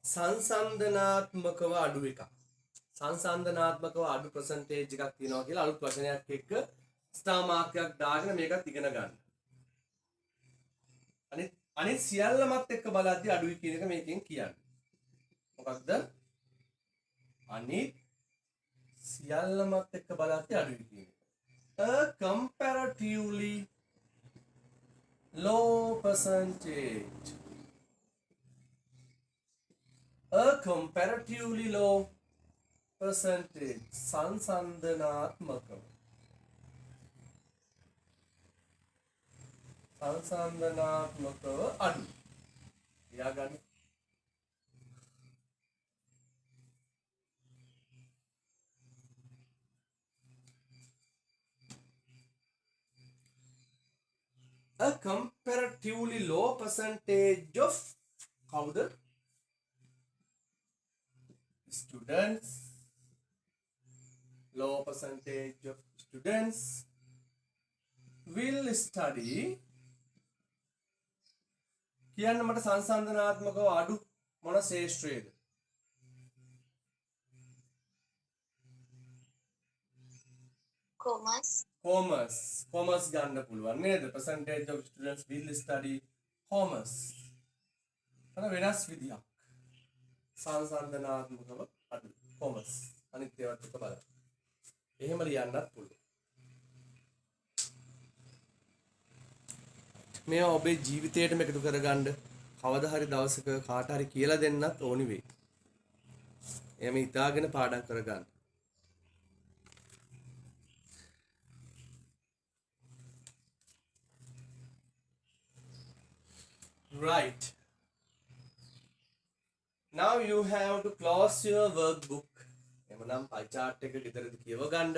සංසන්දනාත්මකව අඩු එකක්. සංසන්දනාත්මකව අඩු percentage එකක් තියෙනවා කියලා අලුත් වචනයක් එක්ක ස්ටාර් මාර්ක්යක් දාගෙන මේකත් ඉගෙන ගන්න. අනිත් සියල්ලමත් එක්ක බලද්දී අඩුයි කියන එක මේකෙන් කියන්නේ. මොකක්ද? අනිත් සියල්ලමත් එක්ක බලද්දී අඩුයි කියන එක. A comparatively low percentage. A comparatively low percentage සංසන්දනාත්මකව අඩු ලියාගන්න. A comparatively low percentage of කවුද? Students. Low percentage of students will study. කියන්න මට සංසන්දනාත්මකව අඩු මොන ශේෂ්ත්‍රයේද? කොමර්ස් ගන්න පුළුවන් නේද? percentage of students will study commerce. අන වෙනස් විදියක්. සංසන්දනාත්මකව අඩු කොමර්ස්. අනිත් ඒවාත් එක බලන්න. එහෙම ලියන්නත් පුළුවන්. මේ ඔබේ ජීවිතේටම එකතු කරගන්න කවදා හරි දවසක කාට හරි කියලා දෙන්නත් ඕනි වෙයි. එහෙම හිතාගෙන පාඩම් කරගන්න. Right. Now you have to close your workbook. එමනම් pie chart එක ගෙදරදී කියව ගන්න.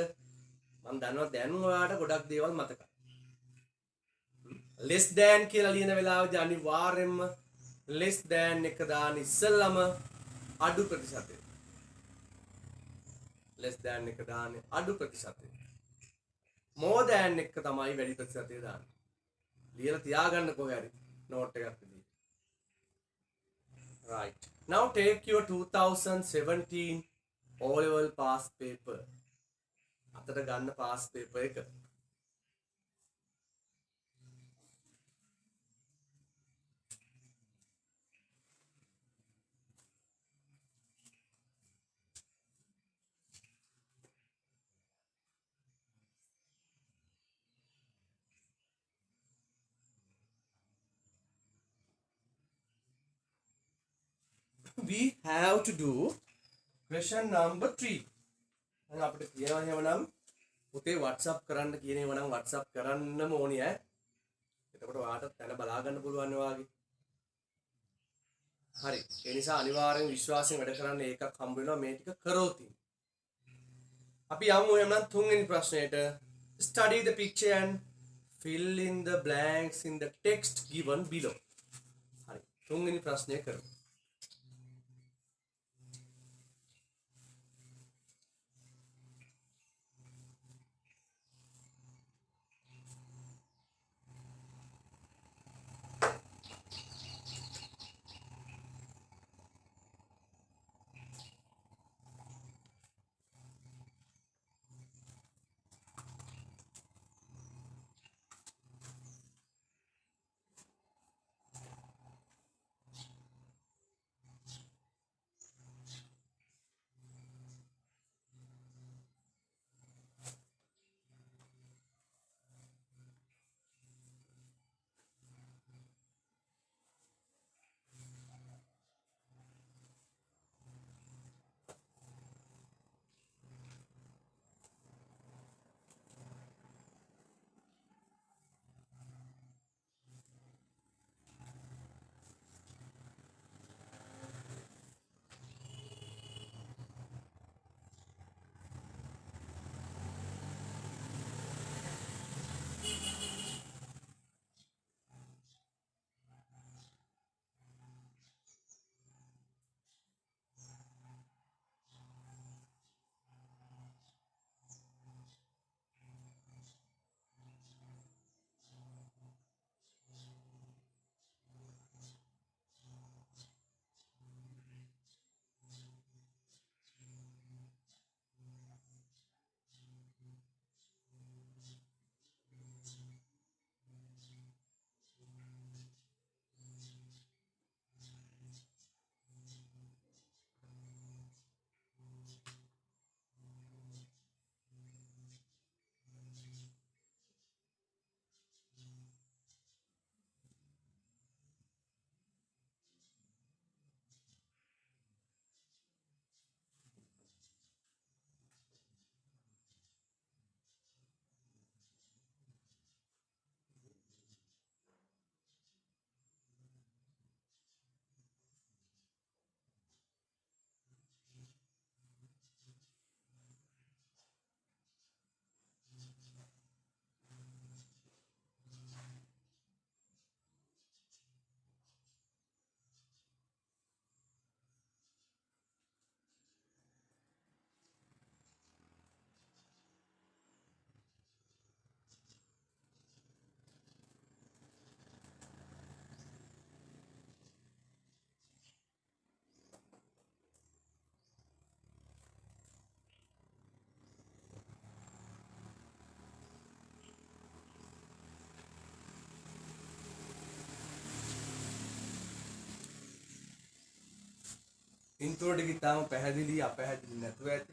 මම දන්නවා දැන් ඔයාලට ගොඩක් දේවල් මතකයි. less than කියලා ලියන වෙලාවදී අනිවාර්යෙන්ම less than එක දාන්න ඉස්සෙල්ලම අඩු ප්‍රතිශතය. less than එක දාන්නේ අඩු ප්‍රතිශතය. more than එක තමයි වැඩි ප්‍රතිශතය දාන්නේ. ලියලා තියාගන්න කොහේ හරි note එකක් විදිහට. Right. Now take your 2017 O-level pass paper. අතට ගන්න pass paper එක. We have to do question number 3. දැන් අපිට කියනවා එහෙමනම් පුතේ WhatsApp කරන්න කියන ඒවා නම් WhatsApp කරන්නම ඕනේ ඈ. එතකොට ඔයාලට තැන බලා ගන්න පුළුවන් ඔයාගේ. හරි. ඒ නිසා අනිවාර්යෙන් විශ්වාසයෙන් වැඩ කරන්න ඒකක් හම්බ වෙනවා මේ ටික කරොත්. අපි යමු එහෙනම් තුන්වෙනි ප්‍රශ්නෙට. Study the picture and fill in the blanks in the text given below. හරි. තුන්වෙනි ප්‍රශ්නය කරමු. ඉන්ට්‍රෝ ටික ඉතාම පැහැදිලි අපැහැදිලි නැතුව ඇති.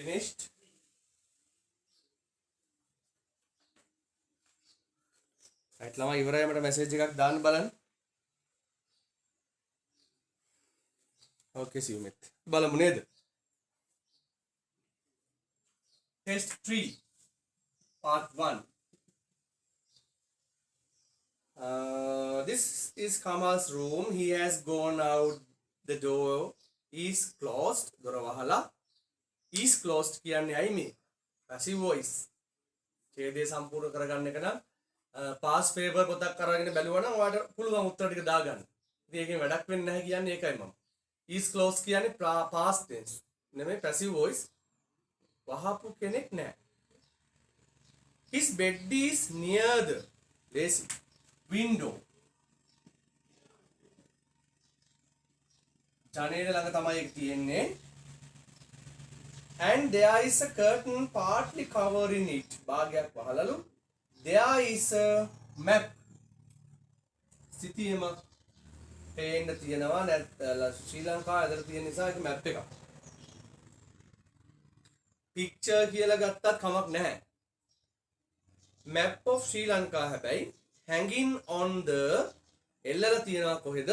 Finished? right ළමයි ඉවරයි මට මැසේජ් එකක් දාන්න බලන්න. okay සියුමෙත් බලමු නේද? test 3 part 1. This is Kamal's room. He has gone out. The door is closed. දොර වහලා. is closed කියන්නේ ඇයි මේ? passive voice. ඡේදය සම්පූර්ණ කරගන්න එක නම් past paper පොතක් අරගෙන බැලුවා නම් ඔයාලට පුළුවන් උත්තර ටික දාගන්න. ඉතින් ඒකෙන් වැඩක් වෙන්නේ නැහැ කියන්නේ ඒකයි මම. is closed කියන්නේ past tense. නෙමෙයි passive voice. වහපු කෙනෙක් නැහැ. His bed is near the window. ජනේල ළඟ තමයි ඒක තියෙන්නේ. And there is a curtain partly covering it. භාගයක් වහලලු. There is a map. සිතියම පේන්න තියෙනවා ශ්‍රී ලංකාව ඇතුළේ තියෙන නිසා ඒක map එකක්. picture කියලා ගත්තත් කමක් නැහැ. map of Sri Lanka හැබැයි hanging on the එල්ලලා තියෙනවා කොහෙද?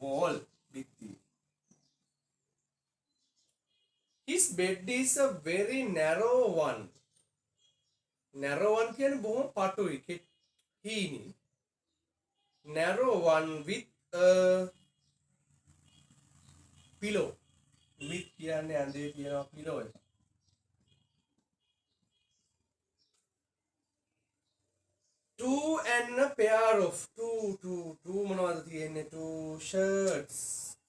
wall බිත්ති. His bed is a very narrow one. narrow one කියන්නේ බොහොම පටුයි. හීනි. narrow one with a pillow. with කියන්නේ ඇඳේ තියෙනවා pillow එක. two and a pair of two මොනවද තියෙන්නේ? two shirts.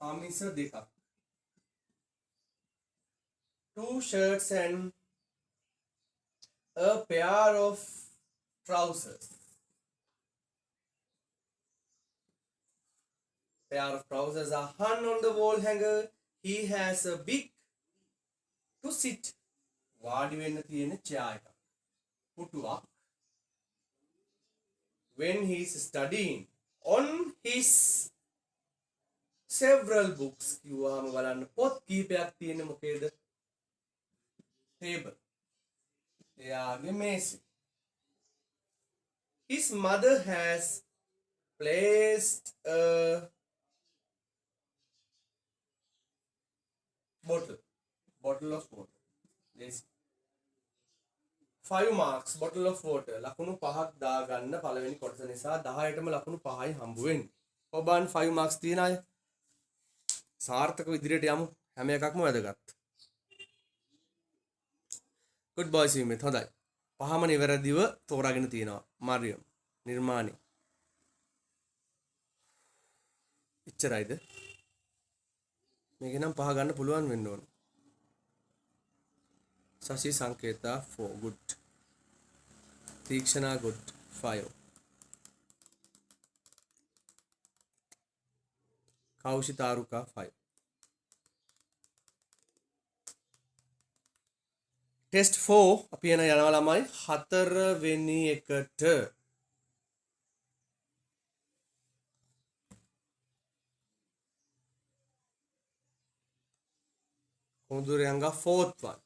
කමිස දෙකක්. two shirts and a pair of trousers. Pair of trousers are hung on the wall hanger. He has a big to sit. වාඩි වෙන්න තියෙන chair එකක්. පුටුවක්. When he is studying on his several books කිව්වම බලන්න පොත් කීපයක් තියෙන මොකේද? Table. එයාගේ මේසෙ. His mother has placed a bottle of water. Yes. 5 marks bottle of water. ලකුණු 5ක් දාගන්න පළවෙනි කොටස නිසා 10ටම ලකුණු 5යි හම්බ වෙන්නේ. ඔබන් 5 marks තියන අය සාර්ථකව ඉදිරියට යමු. හැම එකක්ම වැදගත්. good boy සීමිත හොඳයි. පහම නිවැරදිව තෝරාගෙන තියෙනවා. මරියම් නිර්මාණි. ඉච්චරයිද? මේක නම් පහ ගන්න පුළුවන් වෙන්න ඕන. Sashi Sanketa 4 good. Tikshana good 5. Kaushitaruka 5. Test 4 අපි යන යනවා ළමයි 4 වෙනි එකට. කොඳුරයන්ගා 4th one.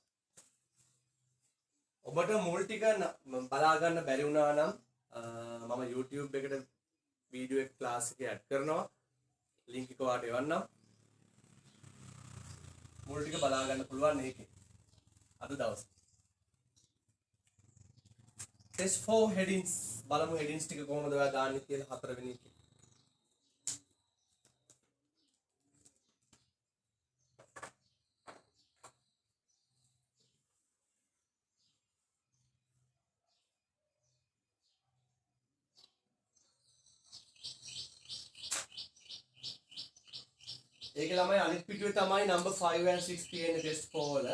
ඔබට මුල් ටික බලා ගන්න බැරි වුණා නම් මම YouTube එකට වීඩියෝ එක ක්ලාස් එක ඇඩ් කරනවා ලින්ක් එක ඔයාලට එවන්නම් මුල් ටික බලා ගන්න පුළුවන් ඒකේ අද දවසේ test 4 headings බලමු headings ටික කොහොමද ඔයා දාන්නේ කියලා 4 වෙනි එකේ ඒක ළමයි අනිත් පිටුවේ තමයි number 5 and 6 තියෙන test 4 වල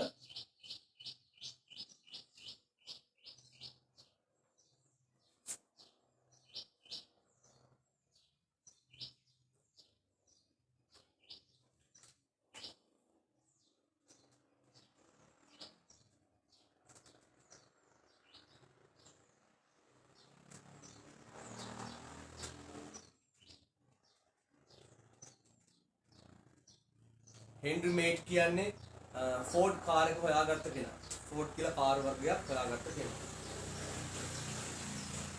හෙන්රි මේට් කියන්නේ ෆෝඩ් කාර් එක හොයාගත්ත කෙනා. ෆෝඩ් කියලා කාර් වර්ගයක් හොයාගත්ත කෙනා.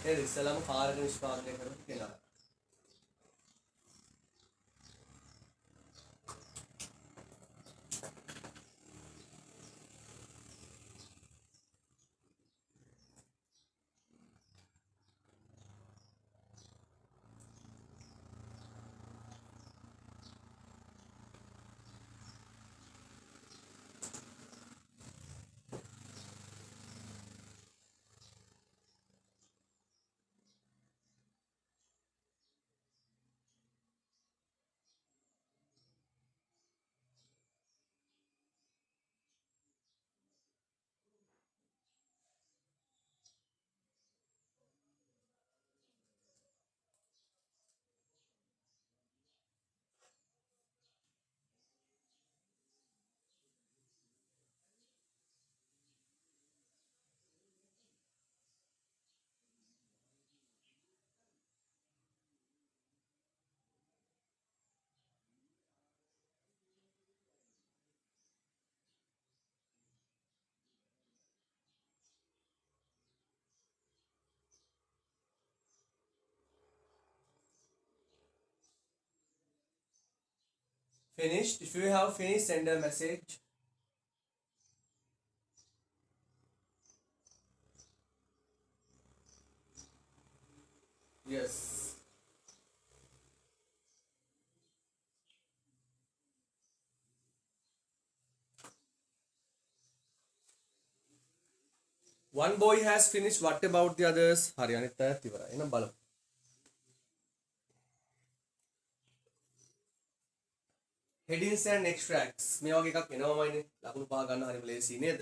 ඒ ඉස්සලම කාර් එක නිෂ්පාදනය කරපු කෙනා. Finished? If you have finished, send a message. Yes. One boy has finished. What about the others? හරි අනිත් අයත් ඉවරයි. එහෙනම් බලමු. Headings and extracts. මේ වගේ එකක් එනවමයිනේ. ලකුණු පහ ගන්න හරිම ලේසි නේද?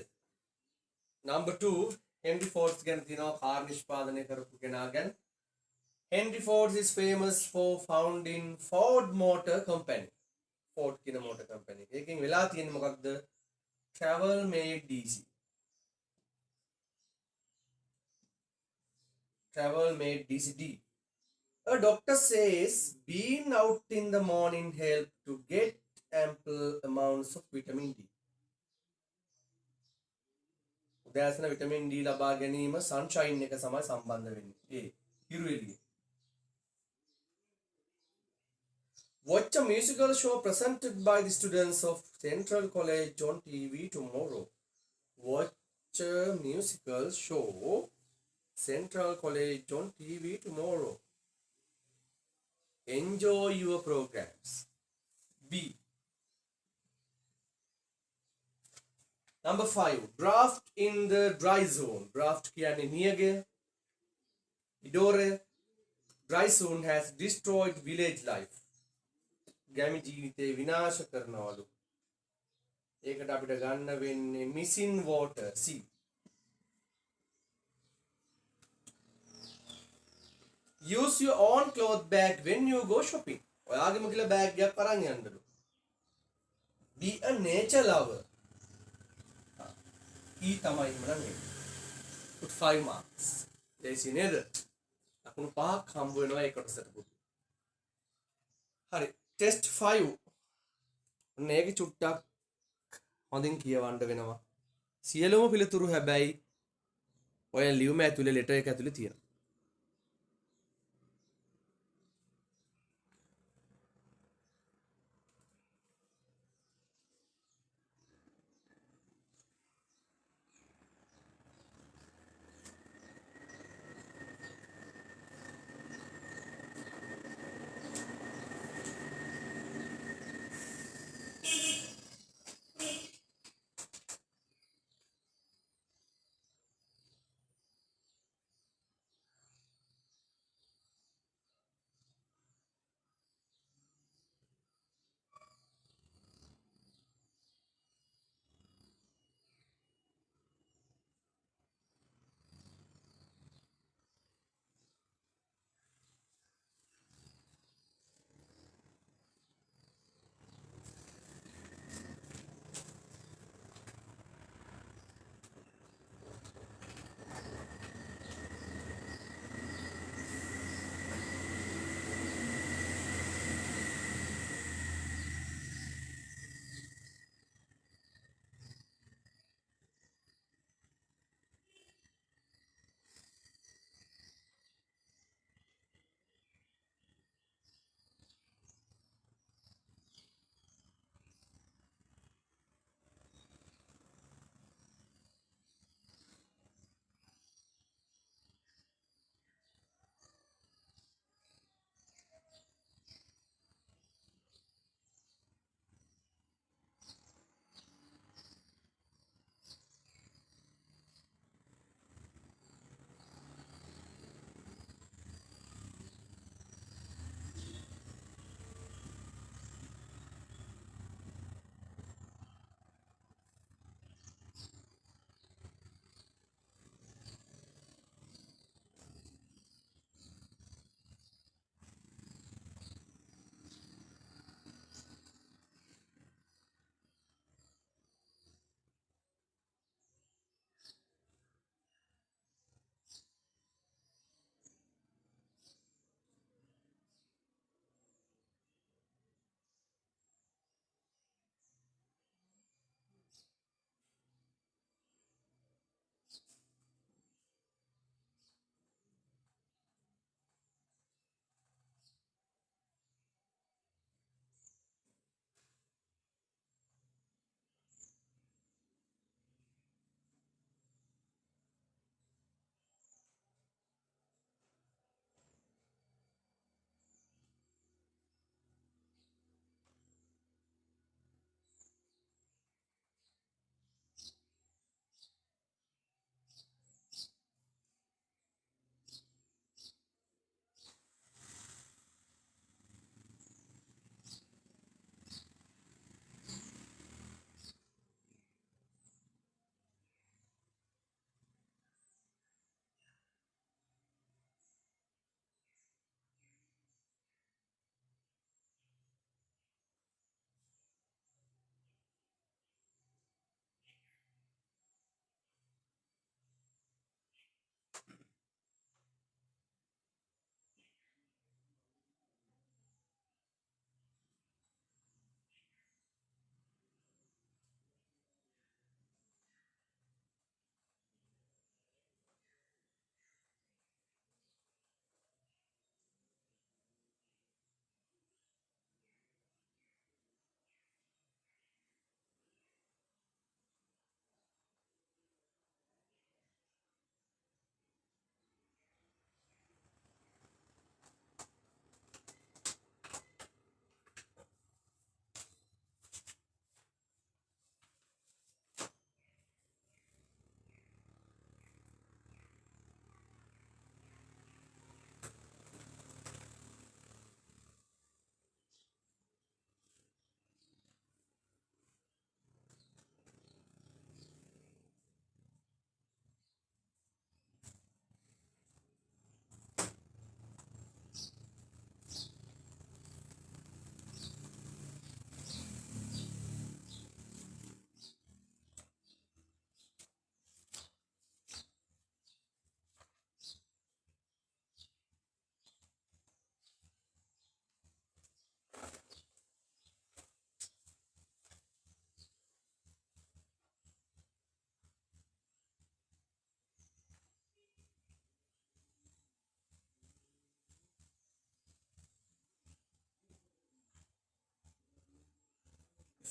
Number 2 හෙන්රි ෆෝඩ්ස් ගැන තියෙනවා කාර් නිෂ්පාදනය කරපු කෙනා ගැන. Henry Ford is famous for founding Ford Motor Company. Ford කියන motor company. එකකින් වෙලා තියෙන්නේ මොකක්ද? Travel made easy. Travel made easy. A doctor says being out in the morning help to get ample amounts of vitamin D. උදෑසන vitamin D ලබා ගැනීම sunshine එක සමයි සම්බන්ධ වෙන්නේ. ඒ හිරු එළිය. Watch a musical show presented by the students of Central College on TV tomorrow. Watch a musical show Central College on TV tomorrow. Enjoy your programs. B. Number 5. Draft in the dry zone. Draft කියන්නේ නියගය. ඉඩෝරය. Dry zone has destroyed village life. ගැමි ජීවිතේ විනාශ කරනවලු. ඒකට අපිට ගන්න වෙන්නේ missing water. C. Use your own cloth bag when you go shopping. ඔයාගේම කියලා bag එකක් අරන් යන්නලු. Be a nature lover. E තමයි මම මේ. Put 5 marks. ලේසි නේද? ලකුණු 5ක් හම්බ වෙනවා ඒ කොටසට පුතු. හරි. ටෙස්ට් 5 මේක චුට්ටක් හොඳින් කියවන්න වෙනවා. සියලුම පිළිතුරු හැබැයි ඔය ලියුම ඇතුලේ ලෙටර් එක ඇතුලේ තියෙනවා.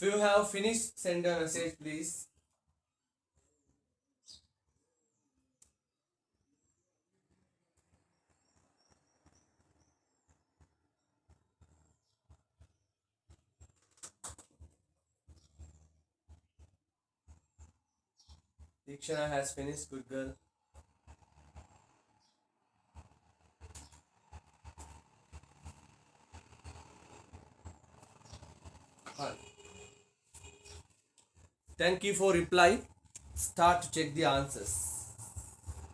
If you have finished, send a message, please. Dikshana has finished. Good girl. Thank you for reply. Start to check the answers.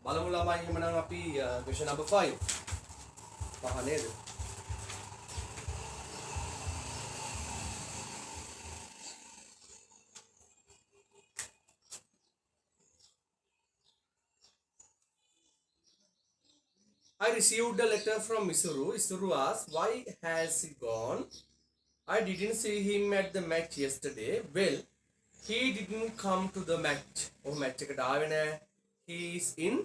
බලමු ළමයි එහෙමනම් අපි question number 5. පහ නේද? I received a letter from Isuru. Isuru asked, why has he gone? I didn't see him at the match yesterday. Well, he didn't come to the match. Oh, match එකට ආවේ නෑ. He is in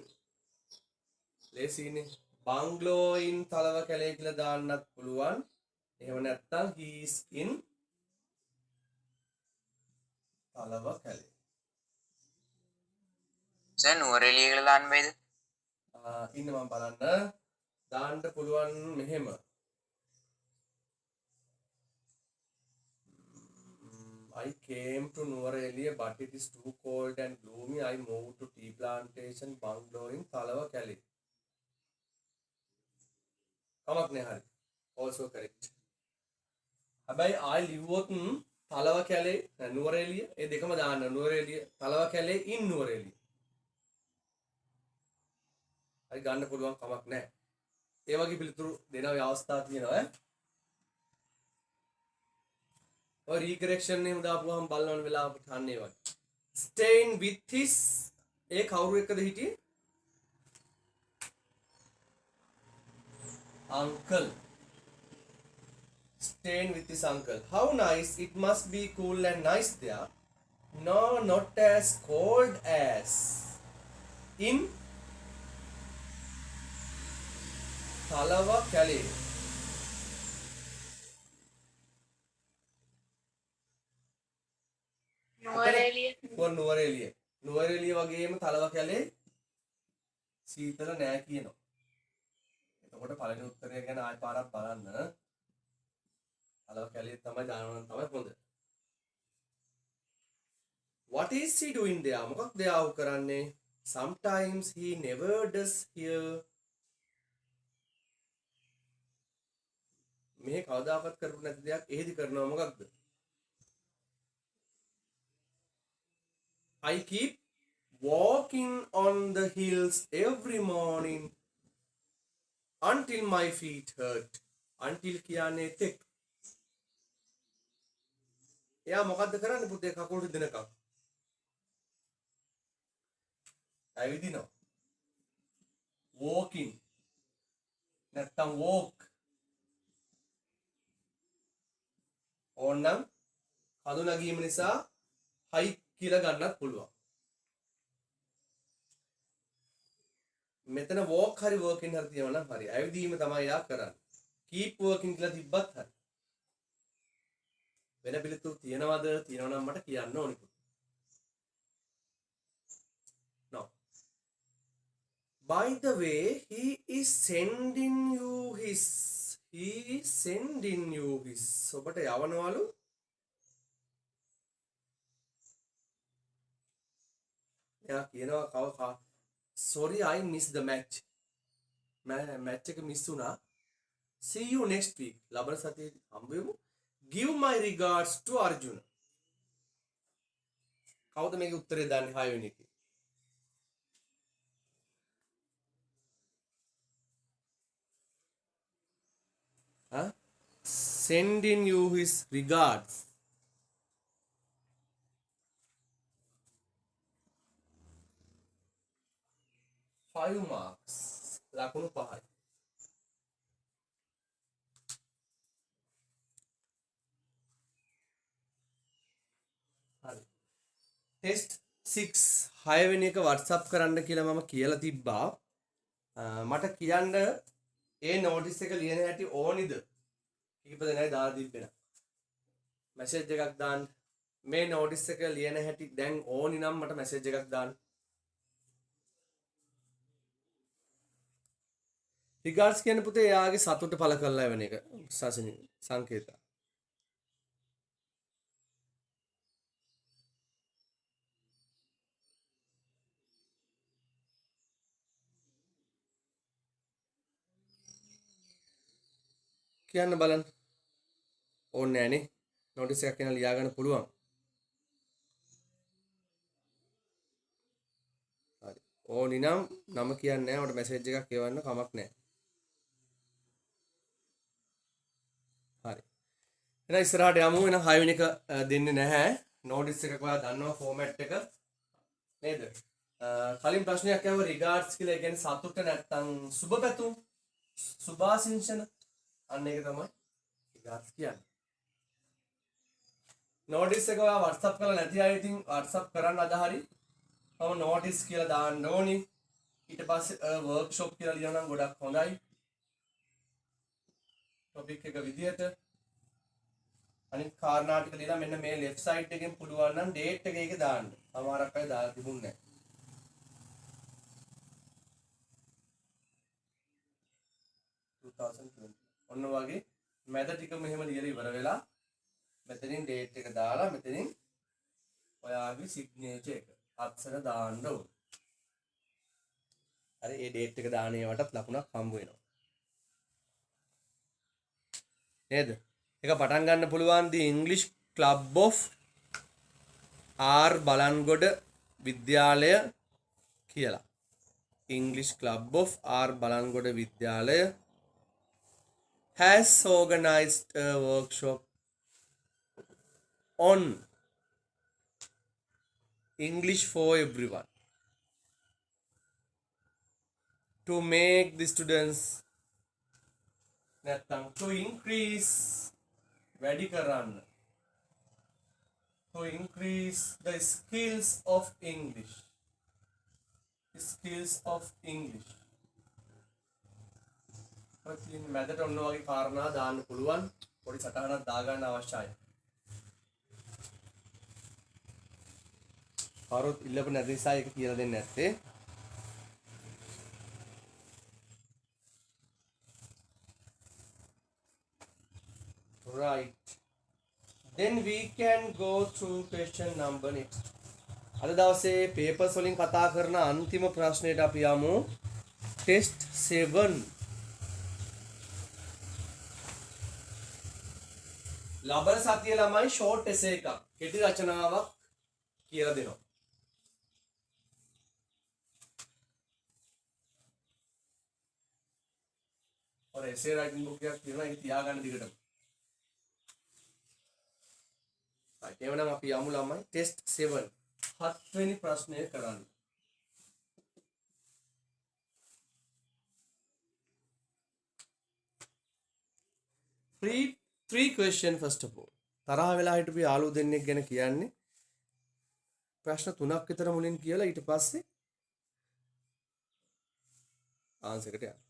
ලේසිනේ. Bungalow in තලව කැලේ කියලා දාන්නත් පුළුවන්. එහෙම නැත්නම් he is in තලව කැලේ. Sir Nuwara Eliya කියලා දාන්න බෑද? ඉන්න මම බලන්න. දාන්න පුළුවන් මෙහෙම. I came to Nuwara but it is too cold and gloomy. I moved to tea plantation bungalow in Thalawa Cali. කමක් නෑ හරි. Also correct. හැබැයි I live in Thalawa Cali Nuwara Eliya ඒ දෙකම දාන්න. Nuwara Eliya Thalawa Cali in Nuwara Eliya. හරි ගන්න පුළුවන් කමක් නෑ. ඒ වගේ පිළිතුරු දෙන අවස්ථා තියෙනවා ඈ. और रिकरेक्शन ने दापुवाम බලන වෙලාවට අන්නේ වගේ staying with his ඒ කවුරු එක්කද හිටියේ uncle staying with his uncle. How nice, it must be cool and nice there. No, not as cold as in Thalawa Cali. Nuwara Eliya වගේම තලව කැලේ සීතල නෑ කියනවා. එතකොට පළවෙනි උත්තරය ගැන ආයෙ පාරක් බලන්න. තලව කැලේ තමයි දානවනම් තමයි හොඳ. What is he doing there? මොකක්ද එයා කරන්නේ? Sometimes he never does here. මේ කවදාකවත් කරපු නැති දෙයක් එහෙදි කරනවා මොකක්ද? I keep walking on the hills every morning until my feet hurt. Until කියන්නේ තෙක්. එයා මොකද්ද කරන්නේ පුතේ කකුල් රිදෙනකම්? ඇවිදිනවා. Walking. නැත්තම් walk. ඕනනම් කඳු නැගීම නිසා hike කියලා ගන්නත් පුළුවන්. මෙතන walk හරි working හරි තියෙනවා නම් හරි. ඇවිදීම තමයි යා කරන්නේ. keep working කියලා තිබ්බත් හරි. වෙන පිළිතුරු තියෙනවද? තියෙනවා නම් මට කියන්න ඕනි. No. By the way, he is sending you his. ඔබට යවනවලු එයා කියනවා කව sorry I missed the match. match එක miss වුණා. see you next week. ලබන සතියේ හම්බ වෙමු. give my regards to Arjuna. කවුද මේකේ උත්තරේ දාන්නේ 6 වෙනි එකේ? sending you his regards. Five marks. ලකුණු 5යි. හරි. ටෙස්ට් 6 6 වෙනි එක WhatsApp කරන්න කියලා මම කියලා තිබ්බා. මට කියන්න ඒ නෝටිස් එක ලියන හැටි ඕනිද? කීප දෙනයි දාලා තිබ්බේ. මැසේජ් එකක් දාන්න. මේ notice එක ලියන හැටි දැන් ඕනි නම් මට message එකක් දාන්න. regards කියන පුතේ එයාගේ සතුට පළ කරලා වෙන එක සසිනි සංකේත. කියන්න බලන්න. ඕනේ නෑනේ. notice එකක් එන ලියා ගන්න පුළුවන්. හරි. ඕනි නම් නම කියන්නේ නෑ. මට message එකක් එවන්න කමක් නෑ. හරි. එහෙනම් ඉස්සරහට යමු. එහෙනම් 6 වෙනි එක දෙන්නේ නැහැ. notice එකක ඔයා දන්නවා format එක නේද? කලින් ප්‍රශ්නයක් ආව regards කියලා. ඒ කියන්නේ සතුට නැත්තම් සුබ පැතුම් සුභාසිංසන අන්න ඒක තමයි regards කියන්නේ. notice එක ඔයා WhatsApp කරලා නැති අය ඉතින් WhatsApp කරන්න අද හරි මම notice කියලා දාන්න ඕනි. ඊට පස්සේ workshop කියලා ලියනවා නම් ගොඩක් හොඳයි. topic එක විදියට අනිත් කාරණා ටික ලියලා මෙන්න මේ left side එකෙන් පුළුවන් නම් date එක ඒකේ දාන්න. සමහරක් අය දාලා තිබුණේ නැහැ. ඔන්න වගේ මැද ටික මෙහෙම ලියලා ඉවර වෙලා මෙතනින් date එක දාලා මෙතනින් ඔයාගේ signature එක අක්ෂර දාන්න ඕනේ. හරි ඒ date එක දාන ඒවටත් ලකුණක් හම්බ වෙනවා. නේද? ඒක පටන් ගන්න පුළුවන් දී English Club of R Balangoda විද්‍යාලය කියලා. English Club of R Balangoda Vidyalaya has organized a workshop on English for everyone to make the students නැත්තම් to increase වැඩි කරන්න to increase the skills of English ඉතින් මැදට ඔන්න වගේ කාරණා දාන්න පුළුවන්. පොඩි සටහනක් දාගන්න අවශ්‍යයි. කවුරුත් ඉල්ලපු නැති නිසා ඒක කියලා දෙන්නේ නැත්තේ. Right. Then we can go through question number next. අද දවසේ papers වලින් කතා කරන අන්තිම ප්‍රශ්නයට අපි යමු. test 7. ලබන සතිය ළමයි short essay එකක් කෙටි රචනාවක් කියලා දෙනවා. ඔර essay writing book එකක් තියෙනවා ඒක තියාගන්න දිගටම. right එවනම් අපි යමු ළමයි test 7 7 වෙනි ප්‍රශ්නය කරන්න. three question first of all. තරහ වෙලා හිටපු යාළුවෝ දෙන්නෙක් ගැන කියන්නේ ප්‍රශ්න 3ක් විතර මුලින් කියලා ඊට පස්සේ ආන්සර් එකට යන්න.